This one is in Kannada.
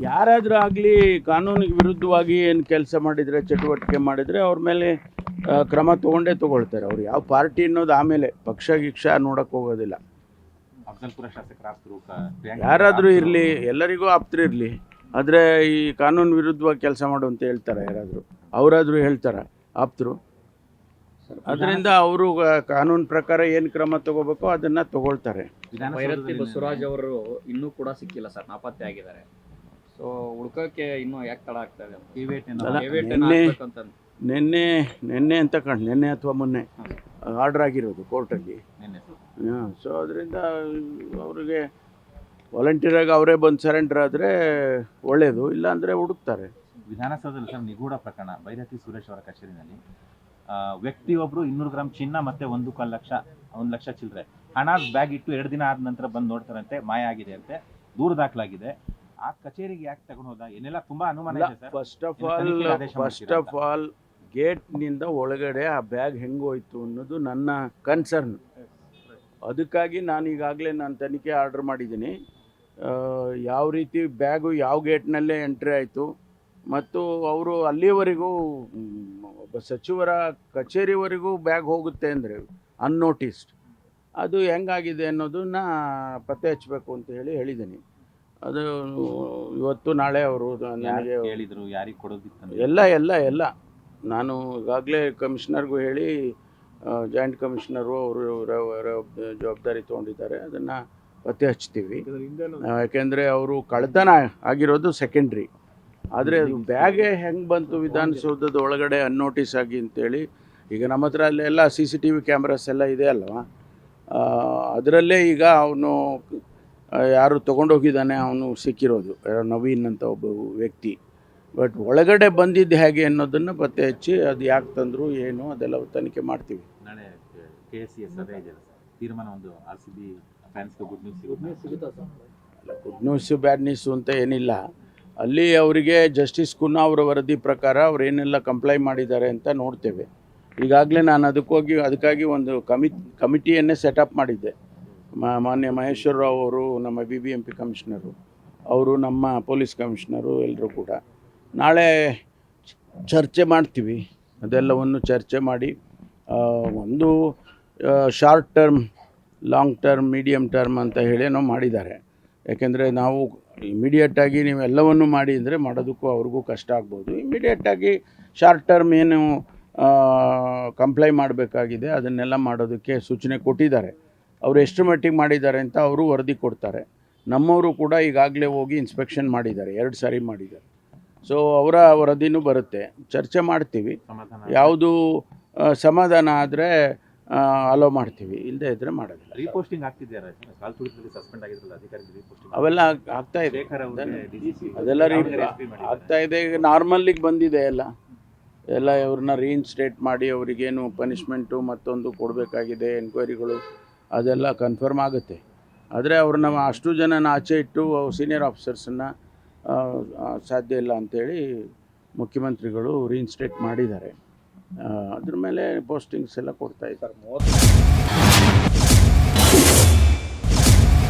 ಯಾರಾದರೂ ಆಗಲಿ ಕಾನೂನಿಗೆ ವಿರುದ್ಧವಾಗಿ ಏನು ಕೆಲಸ ಮಾಡಿದರೆ, ಚಟುವಟಿಕೆ ಮಾಡಿದರೆ ಅವ್ರ ಮೇಲೆ ಕ್ರಮ ತೊಗೊಳ್ತಾರೆ. ಅವ್ರು ಯಾವ ಪಾರ್ಟಿ ಅನ್ನೋದು ಆಮೇಲೆ ಪಕ್ಷ ಗಿಕ್ಷ ನೋಡೋಕ್ಕೆ ಹೋಗೋದಿಲ್ಲ. ಅಫ್ಜಲ್ಪುರ ಶಾಸಕರು ಯಾರಾದರೂ ಇರಲಿ, ಎಲ್ಲರಿಗೂ ಆಪ್ತರಿರಲಿ, ಆದರೆ ಈ ಕಾನೂನು ವಿರುದ್ಧವಾಗಿ ಕೆಲಸ ಮಾಡು ಅಂತ ಹೇಳ್ತಾರೆ ಯಾರಾದರೂ, ಅವರಾದರೂ ಹೇಳ್ತಾರೆ ಆಪ್ತರು. ಅದರಿಂದ ಅವರು ಕಾನೂನು ಪ್ರಕಾರ ಏನು ಕ್ರಮ ತಗೋಬೇಕೋ ಅದನ್ನು ತಗೊಳ್ತಾರೆ. ಭೈರತಿ ಬಸವರಾಜ್ ಅವರು ಇನ್ನೂ ಕೂಡ ಸಿಕ್ಕಿಲ್ಲ ಸರ್, ನಾಪತ್ತೆ ಆಗಿದ್ದಾರೆ. ಸೊ ಹುಡ್ಕೋಕ್ಕೆ ಇನ್ನೂ ಯಾಕೆ ತಡ ಆಗ್ತಾ ಇದೆ? ನಿನ್ನೆ ಅಂತ ನಿನ್ನೆ ಅಥವಾ ಮೊನ್ನೆ ಆರ್ಡರ್ ಆಗಿರೋದು ಕೋರ್ಟಲ್ಲಿ. ಸೊ ಅದರಿಂದ ಅವರಿಗೆ ವಾಲಂಟಿಯರಾಗಿ ಅವರೇ ಬಂದು ಸರೆಂಡರ್ ಆದರೆ ಒಳ್ಳೆಯದು, ಇಲ್ಲಾಂದರೆ ಹುಡುಕ್ತಾರೆ. ವಿಧಾನಸೌಧದಲ್ಲಿ ಸರ್ ನಿಗೂಢ ಪ್ರಕರಣ, ಭೈರತಿ ಸುರೇಶ್ ಅವರ ಕಚೇರಿನಲ್ಲಿ ವ್ಯಕ್ತಿಯೊಬ್ಬರು 200 ಗ್ರಾಮ್ ಚಿನ್ನ ಮತ್ತೆ 1 ಲಕ್ಷ ಚಿಲ್ಲರೆ ಹಣ ಬ್ಯಾಗ್ ಇಟ್ಟು 2 ದಿನ ಆದ ನಂತರ ಬಂದು ನೋಡ್ತಾರಂತೆ, ಮಾಯ ಆಗಿದೆ ಅಂತೆ, ದೂರು ದಾಖಲಾಗಿದೆ. ಆ ಕಚೇರಿಗೆ ಯಾಕೆ ತಗೊಂಡು ಹೋದ ಏನೆಲ್ಲ ತುಂಬಾ ಅನುಮಾನ ಇದೆ ಸರ್. ಫಸ್ಟ್ ಆಫ್ ಆಲ್ ಗೇಟ್ನಿಂದ ಒಳಗಡೆ ಆ ಬ್ಯಾಗ್ ಹೆಂಗೋಯ್ತು ಅನ್ನೋದು ನನ್ನ ಕನ್ಸರ್ನ್. ಅದಕ್ಕಾಗಿ ನಾನು ಈಗಾಗಲೇ ತನಿಖೆ ಆರ್ಡರ್ ಮಾಡಿದ್ದೀನಿ. ಯಾವ ರೀತಿ ಬ್ಯಾಗು ಯಾವ ಗೇಟ್ನಲ್ಲೇ ಎಂಟ್ರಿ ಆಯಿತು ಮತ್ತು ಅವರು ಅಲ್ಲಿಯವರೆಗೂ ಒಬ್ಬ ಸಚಿವರ ಕಚೇರಿವರೆಗೂ ಬ್ಯಾಗ್ ಹೋಗುತ್ತೆ ಅಂದರೆ ಅನ್ನೋಟಿಸ್ಡ್, ಅದು ಹೆಂಗಾಗಿದೆ ಅನ್ನೋದನ್ನ ಪತ್ತೆ ಹಚ್ಚಬೇಕು ಅಂತ ಹೇಳಿದ್ದೀನಿ. ಅದು ಇವತ್ತು ನಾಳೆ ಅವರು ನನಗೆ ಹೇಳಿದರು ಯಾರಿಗೆ ಕೊಡೋದಿತ್ತು ಎಲ್ಲ ನಾನು ಈಗಾಗಲೇ ಕಮಿಷನರ್ಗೂ ಹೇಳಿ, ಜಾಯಿಂಟ್ ಕಮಿಷನರು ಅವರು ಜವಾಬ್ದಾರಿ ತೊಗೊಂಡಿದ್ದಾರೆ, ಅದನ್ನು ಪತ್ತೆ ಹಚ್ತೀವಿ. ಯಾಕೆಂದರೆ ಅವರು ಕಳ್ತನ ಆಗಿರೋದು ಸೆಕೆಂಡ್ರಿ, ಆದರೆ ಅದು ಬ್ಯಾಗೇ ಹೆಂಗೆ ಬಂತು ವಿಧಾನಸೌಧದ ಒಳಗಡೆ ಅನ್ನೋಟಿಸ್ ಆಗಿ ಅಂತೇಳಿ. ಈಗ ನಮ್ಮ ಹತ್ರ ಅಲ್ಲೆಲ್ಲ CCTV ಕ್ಯಾಮ್ರಾಸ್ ಎಲ್ಲ ಇದೆ ಅಲ್ವಾ, ಅದರಲ್ಲೇ ಈಗ ಅವನು ಯಾರು ತೊಗೊಂಡೋಗಿದ್ದಾನೆ ಅವನು ಸಿಕ್ಕಿರೋದು, ನವೀನ್ ಅಂತ ಒಬ್ಬ ವ್ಯಕ್ತಿ. ಬಟ್ ಒಳಗಡೆ ಬಂದಿದ್ದು ಹೇಗೆ ಅನ್ನೋದನ್ನು ಪತ್ತೆ ಹಚ್ಚಿ ಅದು ಯಾಕೆ ತಂದರು ಏನು ಅದೆಲ್ಲ ತನಿಖೆ ಮಾಡ್ತೀವಿ. ನಾಳೆ KSCS ತೀರ್ಮಾನ, ಒಂದು RCB ಫ್ಯಾನ್ಸ್ಗೆ ಗುಡ್ ನ್ಯೂಸ್ ಸಿಗುತ್ತಾ ಸರ್? ಗುಡ್ ನ್ಯೂಸು ಬ್ಯಾಡ್ ನ್ಯೂಸು ಅಂತ ಏನಿಲ್ಲ. ಅಲ್ಲಿ ಅವರಿಗೆ ಜಸ್ಟಿಸ್ ಕುನ್ನಾ ಅವರ ವರದಿ ಪ್ರಕಾರ ಅವ್ರು ಏನೆಲ್ಲ ಕಂಪ್ಲೈ ಮಾಡಿದ್ದಾರೆ ಅಂತ ನೋಡ್ತೇವೆ. ಈಗಾಗಲೇ ನಾನು ಅದಕ್ಕಾಗಿ ಒಂದು ಕಮಿಟಿಯನ್ನೇ ಸೆಟಪ್ ಮಾಡಿದ್ದೆ. ಮಾನ್ಯ ಮಹೇಶ್ವರ ರಾವ್ ಅವರು, ನಮ್ಮ BBMP ಕಮಿಷನರು, ಅವರು ನಮ್ಮ ಪೊಲೀಸ್ ಕಮಿಷನರು, ಎಲ್ಲರೂ ಕೂಡ ನಾಳೆ ಚರ್ಚೆ ಮಾಡ್ತೀವಿ. ಅದೆಲ್ಲವನ್ನು ಚರ್ಚೆ ಮಾಡಿ ಒಂದು short term, long term, medium term ಅಂತ ಹೇಳೇನೋ ಮಾಡಿದ್ದಾರೆ. ಯಾಕೆಂದರೆ ನಾವು ಇಮಿಡಿಯೇಟಾಗಿ ನೀವೆಲ್ಲವನ್ನು ಮಾಡಿ ಅಂದರೆ ಮಾಡೋದಕ್ಕೂ ಅವ್ರಿಗೂ ಕಷ್ಟ ಆಗ್ಬೋದು. ಇಮಿಡಿಯೇಟಾಗಿ ಶಾರ್ಟ್ ಟರ್ಮ್ ಏನು ಕಂಪ್ಲೈ ಮಾಡಬೇಕಾಗಿದೆ ಅದನ್ನೆಲ್ಲ ಮಾಡೋದಕ್ಕೆ ಸೂಚನೆ ಕೊಟ್ಟಿದ್ದಾರೆ. ಅವರು ಎಷ್ಟು ಮಟ್ಟಿಗೆ ಮಾಡಿದ್ದಾರೆ ಅಂತ ಅವರು ವರದಿ ಕೊಡ್ತಾರೆ. ನಮ್ಮವರು ಕೂಡ ಈಗಾಗಲೇ ಹೋಗಿ ಇನ್ಸ್ಪೆಕ್ಷನ್ ಮಾಡಿದ್ದಾರೆ, 2 ಸಾರಿ ಮಾಡಿದ್ದಾರೆ. ಸೊ ಅವರ ವರದಿನೂ ಬರುತ್ತೆ, ಚರ್ಚೆ ಮಾಡ್ತೀವಿ. ಯಾವುದು ಸಮಾಧಾನ ಆದರೆ ಅಲೋ ಮಾಡ್ತೀವಿ, ಇಲ್ಲದೇ ಇದ್ದರೆ ಮಾಡೋದಿಲ್ಲ. ರೀಪೋಸ್ಟಿಂಗ್ ಆಗ್ತಿದ್ದಾರೆ, ಸಸ್ಪೆಂಡ್ ಆಗಿದ್ರಲ್ಲ ಅಧಿಕಾರಿಗಳು, ರೀಪೋಸ್ಟಿಂಗ್ ಅವೆಲ್ಲ ಆಗ್ತಾ ಇದೆ, ಅದೆಲ್ಲ ಆಗ್ತಾ ಇದೆ. ಈಗ ನಾರ್ಮಲ್ಲಿಗೆ ಬಂದಿದೆ ಎಲ್ಲ ಇವ್ರನ್ನ ರೀಇನ್ಸ್ಟೇಟ್ ಮಾಡಿ ಅವರಿಗೇನು ಪನಿಷ್ಮೆಂಟು ಮತ್ತೊಂದು ಕೊಡಬೇಕಾಗಿದೆ, ಎನ್ಕ್ವೈರಿಗಳು ಅದೆಲ್ಲ ಕನ್ಫರ್ಮ್ ಆಗುತ್ತೆ. ಆದರೆ ಅವ್ರನ್ನ ಅಷ್ಟು ಜನನ ಆಚೆ ಇಟ್ಟು ಸೀನಿಯರ್ ಆಫೀಸರ್ಸನ್ನು ಸಾಧ್ಯ ಇಲ್ಲ ಅಂಥೇಳಿ ಮುಖ್ಯಮಂತ್ರಿಗಳು ರೀಇನ್ಸ್ಟೇಟ್ ಮಾಡಿದ್ದಾರೆ. ಅದ್ರ ಮೇಲೆ ಪೋಸ್ಟಿಂಗ್ಸ್ ಎಲ್ಲ ಕೊಡ್ತಾ ಇದ್ದಾರೆ.